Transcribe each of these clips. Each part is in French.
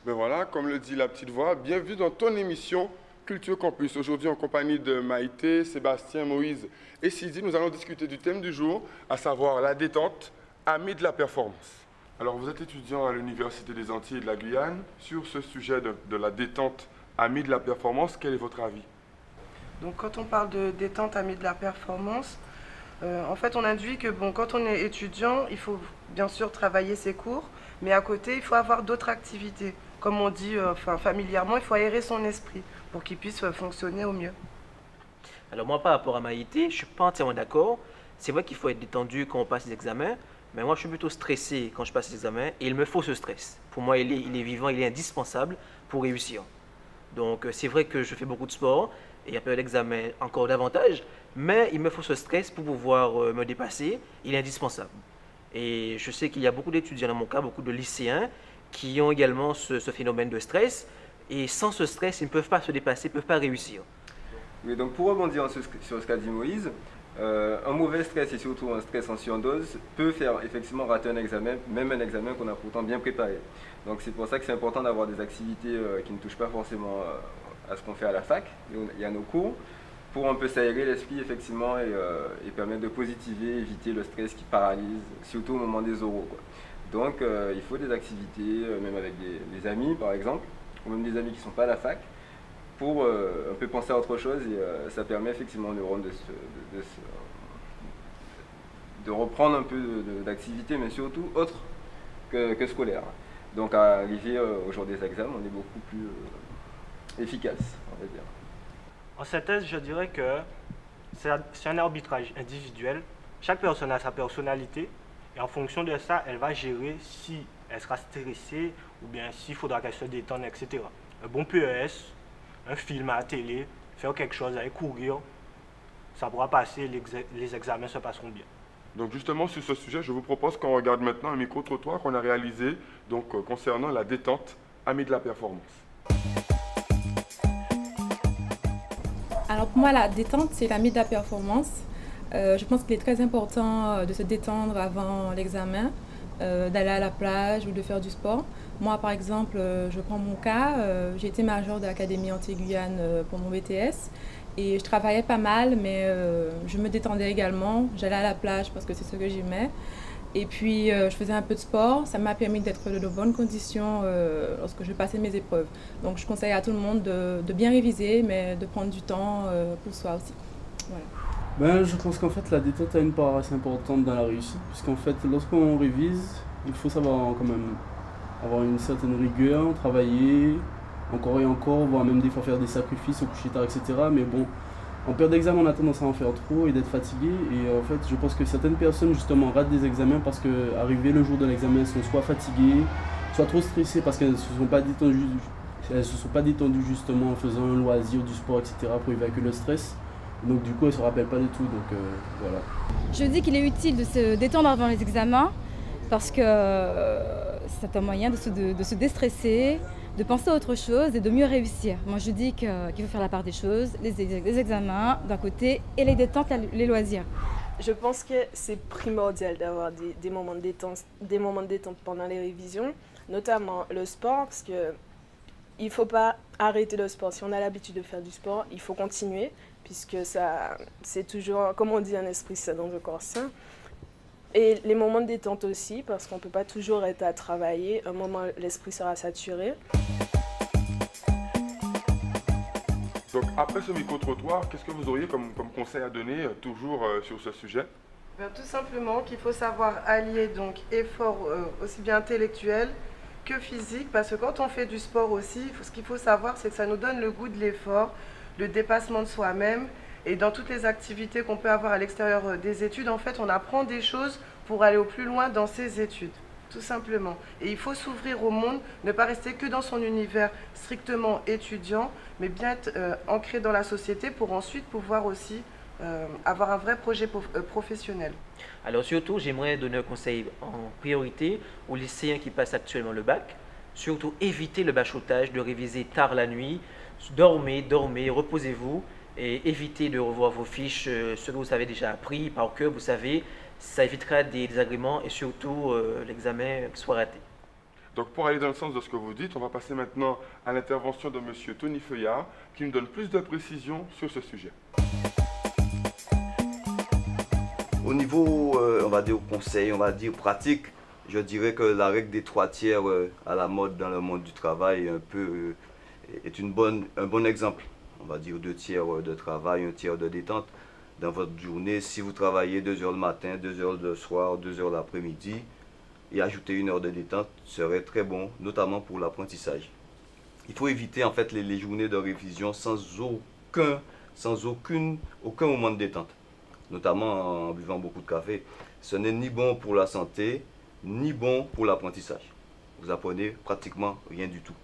Ben voilà, comme le dit la petite voix, bienvenue dans ton émission Culture Campus. Aujourd'hui, en compagnie de Maïté, Sébastien, Moïse et Sidi, nous allons discuter du thème du jour, à savoir la détente, amis de la performance. Alors, vous êtes étudiant à l'Université des Antilles et de la Guyane. Sur ce sujet de la détente, amis de la performance, quel est votre avis? Donc quand on parle de détente amie de la performance, en fait on induit que bon, quand on est étudiant, il faut bien sûr travailler ses cours, mais à côté il faut avoir d'autres activités. Comme on dit familièrement, il faut aérer son esprit pour qu'il puisse fonctionner au mieux. Alors moi, par rapport à Maïté, je ne suis pas entièrement d'accord. C'est vrai qu'il faut être détendu quand on passe les examens, mais moi je suis plutôt stressé quand je passe les examens et il me faut ce stress. Pour moi, il est vivant, il est indispensable pour réussir. Donc c'est vrai que je fais beaucoup de sport et après l'examen encore davantage, mais il me faut ce stress pour pouvoir me dépasser, il est indispensable. Et je sais qu'il y a beaucoup d'étudiants dans mon cas, beaucoup de lycéens qui ont également ce phénomène de stress et sans ce stress, ils ne peuvent pas se dépasser, ils ne peuvent pas réussir. Oui, donc pour rebondir sur ce qu'a dit Moïse, un mauvais stress et surtout un stress en surdose peut faire effectivement rater un examen, même un examen qu'on a pourtant bien préparé. Donc c'est pour ça que c'est important d'avoir des activités qui ne touchent pas forcément à ce qu'on fait à la fac et à nos cours, pour un peu s'aérer l'esprit effectivement et permettre de positiver, éviter le stress qui paralyse, surtout au moment des oraux, quoi. Donc il faut des activités, même avec des amis par exemple, ou même des amis qui ne sont pas à la fac, pour un peu penser à autre chose et ça permet effectivement aux neurones de reprendre un peu d'activité, mais surtout autre que scolaire. Donc à arriver au jour des examens, on est beaucoup plus efficace, on va dire. En synthèse, je dirais que c'est un arbitrage individuel. Chaque personne a sa personnalité et en fonction de ça, elle va gérer si elle sera stressée ou bien s'il faudra qu'elle se détende, etc. Un bon PES, un film à la télé, faire quelque chose, aller courir, ça pourra passer, les examens se passeront bien. Donc justement, sur ce sujet, je vous propose qu'on regarde maintenant un micro-trottoir qu'on a réalisé concernant la détente, amis de la performance. Alors pour moi, la détente, c'est l'ami de la performance. Je pense qu'il est très important de se détendre avant l'examen, d'aller à la plage ou de faire du sport. Moi, par exemple, je prends mon cas, j'ai été majeure de l'Académie Antilles-Guyane pour mon BTS et je travaillais pas mal, mais je me détendais également. J'allais à la plage parce que c'est ce que j'aimais. Et puis, je faisais un peu de sport. Ça m'a permis d'être de bonnes conditions lorsque je passais mes épreuves. Donc, je conseille à tout le monde de bien réviser, mais de prendre du temps pour soi aussi. Voilà. Je pense qu'en fait, la détente a une part assez importante dans la réussite, puisqu'en fait, lorsqu'on révise, il faut savoir quand même avoir une certaine rigueur, travailler encore et encore, voire même des fois faire des sacrifices, se coucher tard, etc. Mais bon, en période d'examen, on a tendance à en faire trop et d'être fatigué. Et en fait, je pense que certaines personnes, justement, ratent des examens parce qu'arrivé le jour de l'examen, elles sont soit fatiguées, soit trop stressées parce qu'elles ne se sont pas détendues justement en faisant un loisir, du sport, etc. pour évacuer le stress. Donc du coup, elles ne se rappellent pas du tout. Donc voilà. Je dis qu'il est utile de se détendre avant les examens parce que c'est un moyen de se déstresser, de penser à autre chose et de mieux réussir. Moi, je dis qu'il faut faire la part des choses, les examens d'un côté et les détentes, les loisirs. Je pense que c'est primordial d'avoir des moments de détente pendant les révisions, notamment le sport, parce que il ne faut pas arrêter le sport. Si on a l'habitude de faire du sport, il faut continuer, puisque c'est toujours, comme on dit, un esprit sain dans un corps sain. Et les moments de détente aussi, parce qu'on ne peut pas toujours être à travailler. Un moment, l'esprit sera saturé. Donc après ce micro-trottoir, qu'est-ce que vous auriez comme conseil à donner toujours sur ce sujet? Tout simplement qu'il faut savoir allier donc effort aussi bien intellectuel que physique, parce que quand on fait du sport aussi, ce qu'il faut savoir, c'est que ça nous donne le goût de l'effort, le dépassement de soi-même. Et dans toutes les activités qu'on peut avoir à l'extérieur des études, en fait, on apprend des choses pour aller au plus loin dans ses études, tout simplement. Et il faut s'ouvrir au monde, ne pas rester que dans son univers strictement étudiant, mais bien être ancré dans la société pour ensuite pouvoir aussi avoir un vrai projet professionnel. Alors surtout, j'aimerais donner un conseil en priorité aux lycéens qui passent actuellement le bac. Surtout, évitez le bachotage, de réviser tard la nuit. Dormez, reposez-vous et évitez de revoir vos fiches, ce que vous avez déjà appris par cœur, vous savez, ça évitera des désagréments et surtout l'examen soit raté. Donc pour aller dans le sens de ce que vous dites, on va passer maintenant à l'intervention de M. Tony Feuillard qui nous donne plus de précisions sur ce sujet. Au niveau, on va dire conseil, on va dire pratique, je dirais que la règle des 3 tiers à la mode dans le monde du travail est un bon exemple. On va dire 2 tiers de travail, 1 tiers de détente. Dans votre journée, si vous travaillez 2 heures le matin, 2 heures le soir, 2 heures l'après-midi, et ajouter 1 heure de détente serait très bon, notamment pour l'apprentissage. Il faut éviter en fait les journées de révision sans aucun moment de détente, notamment en buvant beaucoup de café. Ce n'est ni bon pour la santé, ni bon pour l'apprentissage. Vous apprenez pratiquement rien du tout.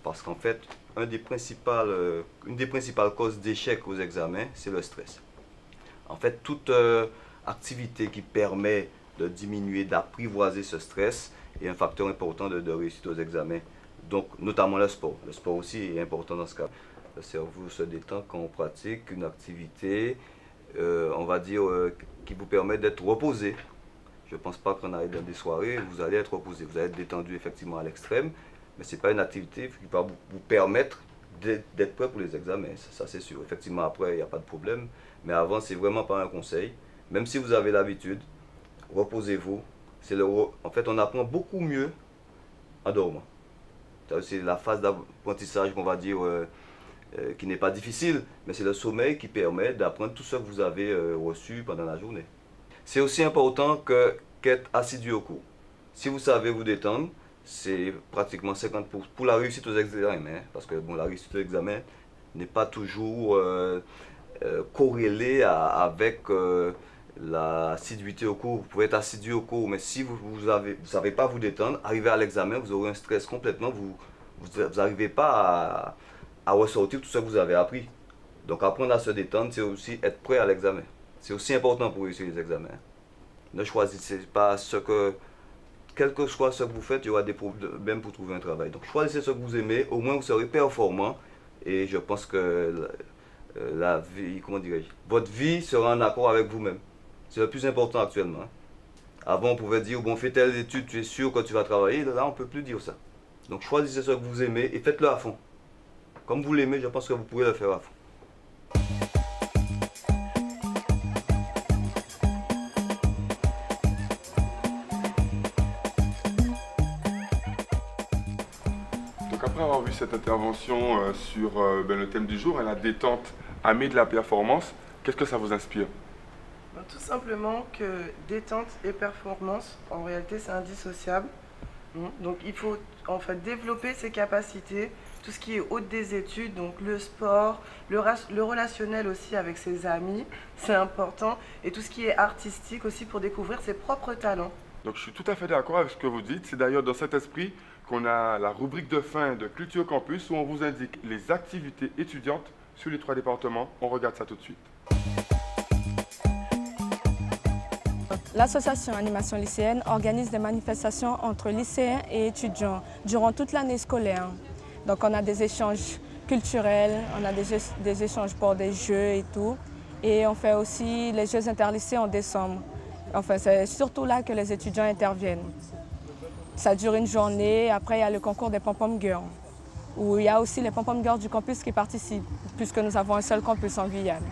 Parce qu'en fait, une des principales causes d'échec aux examens, c'est le stress. En fait, toute activité qui permet de diminuer, d'apprivoiser ce stress est un facteur important de réussite aux examens. Donc, notamment le sport. Le sport aussi est important dans ce cas. Le cerveau se détend quand on pratique une activité, on va dire, qui vous permet d'être reposé. Je ne pense pas qu'on arrive dans des soirées, vous allez être reposé. Vous allez être détendu effectivement à l'extrême, mais ce n'est pas une activité qui va vous permettre d'être prêt pour les examens. Ça c'est sûr. Effectivement, après, il n'y a pas de problème. Mais avant, c'est vraiment pas un conseil. Même si vous avez l'habitude, reposez-vous. En fait, on apprend beaucoup mieux en dormant. C'est la phase d'apprentissage qu'on va dire qui n'est pas difficile, mais c'est le sommeil qui permet d'apprendre tout ce que vous avez reçu pendant la journée. C'est aussi important qu'être assidu au cours. Si vous savez vous détendre, c'est pratiquement 50% pour la réussite aux examens, parce que bon, la réussite aux examens n'est pas toujours corrélée avec l'assiduité au cours. Vous pouvez être assidu au cours, mais si vous ne savez pas vous détendre, arriver à l'examen, vous aurez un stress complètement, vous n'arrivez pas à ressortir tout ce que vous avez appris. Donc apprendre à se détendre, c'est aussi être prêt à l'examen. C'est aussi important pour réussir les examens. Ne choisissez pas quel que soit ce que vous faites, il y aura des problèmes pour trouver un travail. Donc choisissez ce que vous aimez, au moins vous serez performant. Et je pense que la vie, comment dirais-je, votre vie sera en accord avec vous-même. C'est le plus important actuellement. Avant, on pouvait dire, bon, fais telle étude, tu es sûr que tu vas travailler. Là, on ne peut plus dire ça. Donc choisissez ce que vous aimez et faites-le à fond. Comme vous l'aimez, je pense que vous pouvez le faire à fond. Après avoir vu cette intervention sur le thème du jour, la détente amie de la performance, qu'est-ce que ça vous inspire? Tout simplement que détente et performance, en réalité, c'est indissociable. Donc il faut en fait développer ses capacités, tout ce qui est haute des études, donc le sport, le relationnel aussi avec ses amis, c'est important, et tout ce qui est artistique aussi pour découvrir ses propres talents. Donc je suis tout à fait d'accord avec ce que vous dites. C'est d'ailleurs dans cet esprit qu'on a la rubrique de fin de Culture Campus où on vous indique les activités étudiantes sur les 3 départements. On regarde ça tout de suite. L'association Animation lycéenne organise des manifestations entre lycéens et étudiants durant toute l'année scolaire. Donc on a des échanges culturels, on a des échanges pour des jeux et tout. Et on fait aussi les Jeux interlycées en décembre. Enfin, c'est surtout là que les étudiants interviennent. Ça dure une journée, après il y a le concours des pom-pom girls, où il y a aussi les pom-pom girls du campus qui participent, puisque nous avons un seul campus en Guyane.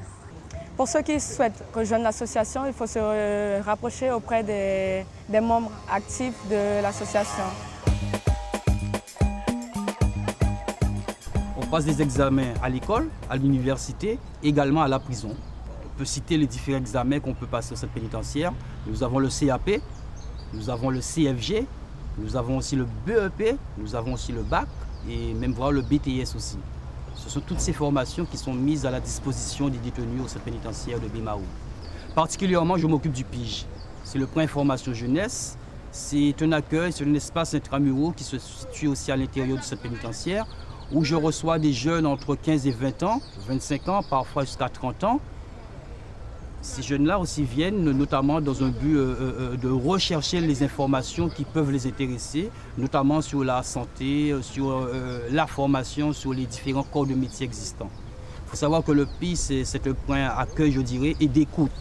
Pour ceux qui souhaitent rejoindre l'association, il faut se rapprocher auprès des membres actifs de l'association. On passe des examens à l'école, à l'université, également à la prison. On peut citer les différents examens qu'on peut passer au centre pénitentiaire. Nous avons le CAP, nous avons le CFG, nous avons aussi le BEP, nous avons aussi le bac et même voir le BTS aussi. Ce sont toutes ces formations qui sont mises à la disposition des détenus au centre pénitentiaire de Bimaou. Particulièrement, je m'occupe du PIGE. C'est le point information jeunesse. C'est un accueil, c'est un espace intramuraux qui se situe aussi à l'intérieur du centre pénitentiaire où je reçois des jeunes entre 15 et 20 ans, 25 ans, parfois jusqu'à 30 ans. Ces jeunes-là aussi viennent notamment dans un but de rechercher les informations qui peuvent les intéresser, notamment sur la santé, sur la formation, sur les différents corps de métier existants. Il faut savoir que le PI, c'est un point d'accueil, je dirais, et d'écoute.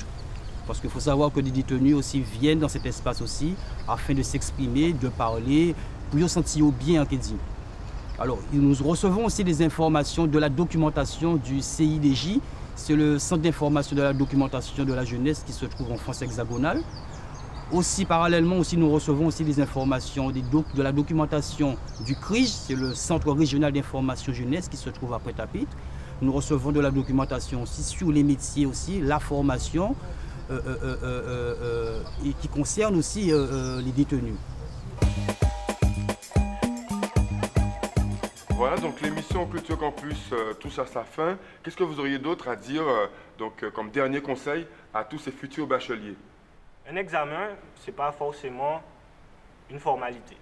Parce qu'il faut savoir que des détenus aussi viennent dans cet espace aussi afin de s'exprimer, de parler, pour sentir bien, Alors, nous recevons aussi des informations de la documentation du CIDJ. C'est le Centre d'information de la documentation de la jeunesse qui se trouve en France hexagonale. Aussi, parallèlement, nous recevons aussi des informations de la documentation du CRIJ, c'est le Centre régional d'information jeunesse qui se trouve à Pointe-à-Pitre. Nous recevons de la documentation aussi sur les métiers aussi, la formation, et qui concerne aussi les détenus. Voilà, donc l'émission Culture Campus touche à sa fin. Qu'est-ce que vous auriez d'autre à dire comme dernier conseil à tous ces futurs bacheliers? Un examen, ce n'est pas forcément une formalité.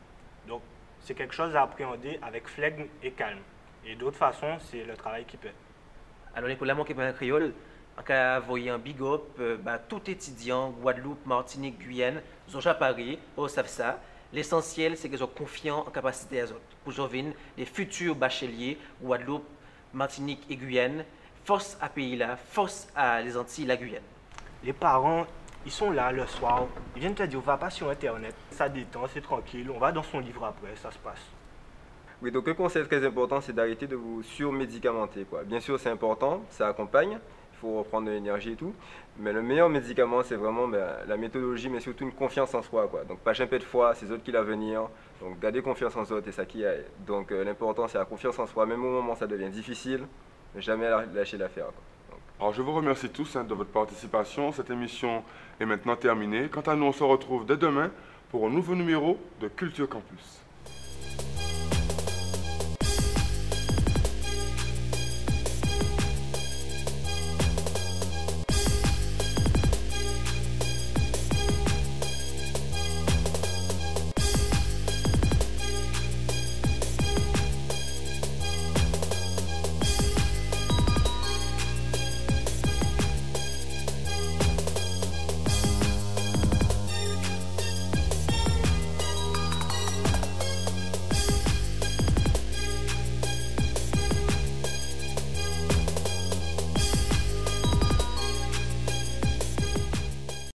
Donc, c'est quelque chose à appréhender avec flegme et calme. Et d'autre façon, c'est le travail qui paie. Alors, pour la manquer par un créole, en cas voyant un big up, tout étudiant, Guadeloupe, Martinique, Guyane, ils ont déjà Paris, ils savent ça. L'essentiel, c'est qu'ils sont confiants en capacité à eux. Pour joindre les futurs bacheliers, Guadeloupe, Martinique et Guyane, force à pays là, force à les Antilles, la Guyane. Les parents, ils sont là le soir, ils viennent te dire, on va pas sur Internet, ça détend, c'est tranquille, on va dans son livre après, ça se passe. Oui, donc un conseil très important, c'est d'arrêter de vous surmédicamenter, quoi. Bien sûr, c'est important, ça accompagne, il faut reprendre de l'énergie et tout, mais le meilleur médicament, c'est vraiment la méthodologie, mais surtout une confiance en soi, quoi. Donc, pas un peu de foi, c'est autres qui l'avenir, donc gardez confiance en soi, c'est ça qui est. Donc, l'important, c'est la confiance en soi, même au moment où ça devient difficile, ne jamais lâcher l'affaire, quoi. Alors, je vous remercie tous de votre participation. Cette émission est maintenant terminée. Quant à nous, on se retrouve dès demain pour un nouveau numéro de Culture Campus.